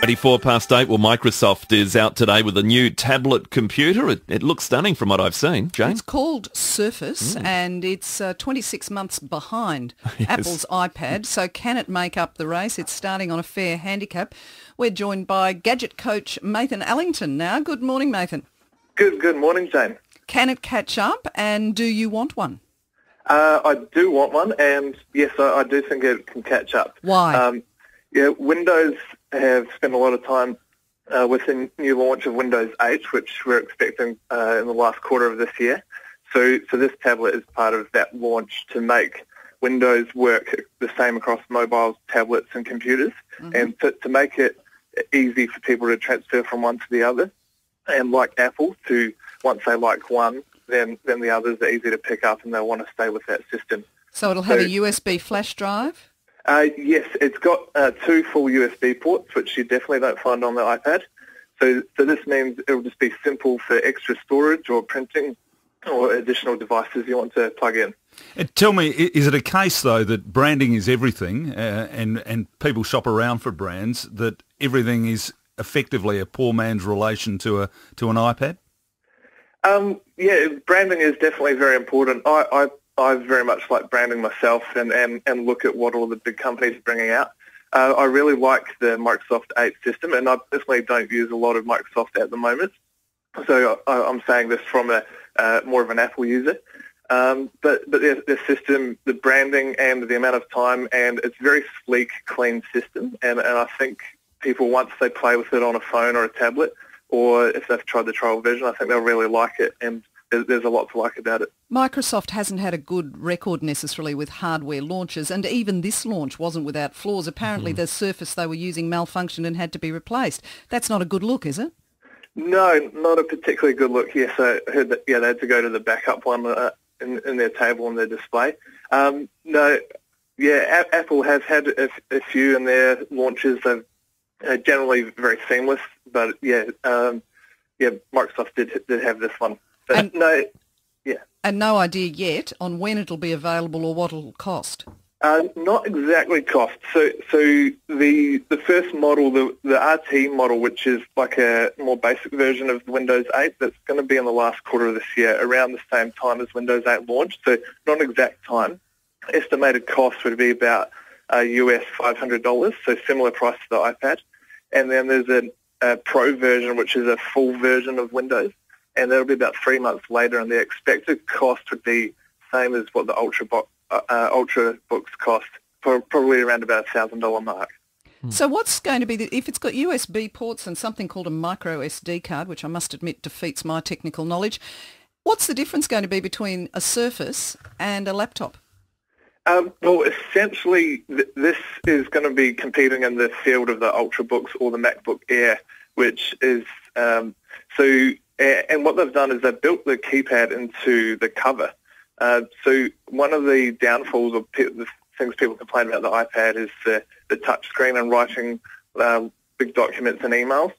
8:24. Well, Microsoft is out today with a new tablet computer. It looks stunning from what I've seen. Jane? It's called Surface and it's 26 months behind Yes. Apple's iPad. So can it make up the race? It's starting on a fair handicap. We're joined by Gadget Coach Nathan Allington now. Good morning, Nathan. Good morning, Jane. Can it catch up and do you want one? I do want one, and yes, I do think it can catch up. Why? Windows have spent a lot of time with the new launch of Windows 8, which we're expecting in the last quarter of this year. So this tablet is part of that launch to make Windows work the same across mobiles, tablets, and computers, and to make it easy for people to transfer from one to the other. And like Apple, to once they like one, then the others are easy to pick up and they'll want to stay with that system. So it'll have a USB flash drive? Yes, it's got 2 full USB ports, which you definitely don't find on the iPad. So this means it'll just be simple for extra storage or printing or additional devices you want to plug in. Tell me, is it a case, though, that branding is everything and people shop around for brands, that everything is effectively a poor man's relation to an iPad? Branding is definitely very important. I very much like branding myself and look at what all the big companies are bringing out. I really like the Microsoft 8 system, and I personally don't use a lot of Microsoft at the moment. So I'm saying this from more of an Apple user. But the system, the branding and the amount of time, and it's a very sleek, clean system. And I think people, once they play with it on a phone or a tablet, or if they've tried the trial version, I think they'll really like it, and there's a lot to like about it. Microsoft hasn't had a good record necessarily with hardware launches, and even this launch wasn't without flaws. Apparently the Surface they were using malfunctioned and had to be replaced. That's not a good look, is it? No, not a particularly good look. Yes, I heard that. Yeah, they had to go to the backup one in their table and their display. Apple has had a few in their launches. They've generally very seamless, but Microsoft did have this one. But And no idea yet on when it'll be available or what it'll cost? Not exactly cost. So the first model, the RT model, which is like a more basic version of Windows 8, that's going to be in the last quarter of this year, around the same time as Windows 8 launched. So not an exact time. Estimated cost would be about US $500, so similar price to the iPad. And then there's a Pro version, which is a full version of Windows, and that'll be about 3 months later, and the expected cost would be same as what the Ultrabooks cost, for probably around about $1,000 mark. So what's going to be, if it's got USB ports and something called a micro SD card, which I must admit defeats my technical knowledge, what's the difference going to be between a Surface and a laptop? Well, essentially, this is going to be competing in the field of the Ultrabooks or the MacBook Air, which is and what they've done is they've built the keypad into the cover. So one of the downfalls of the things people complain about the iPad is the touch screen and writing big documents and emails.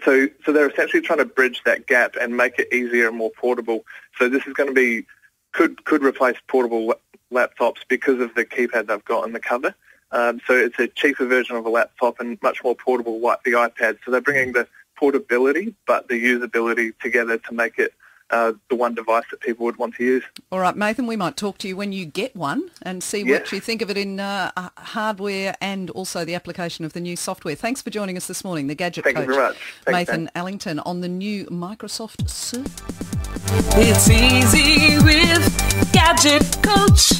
So they're essentially trying to bridge that gap and make it easier and more portable. So this is going to be could replace portable laptops because of the keypad they've got in the cover. So it's a cheaper version of a laptop and much more portable like the iPad. So they're bringing the portability but the usability together to make it the one device that people would want to use. All right, Nathan, we might talk to you when you get one and see what you think of it in hardware and also the application of the new software. Thanks for joining us this morning, the Gadget Coach. Thank you very much. Thanks, Nathan Allington on the new Microsoft Surface. It's easy with Gadget Coach.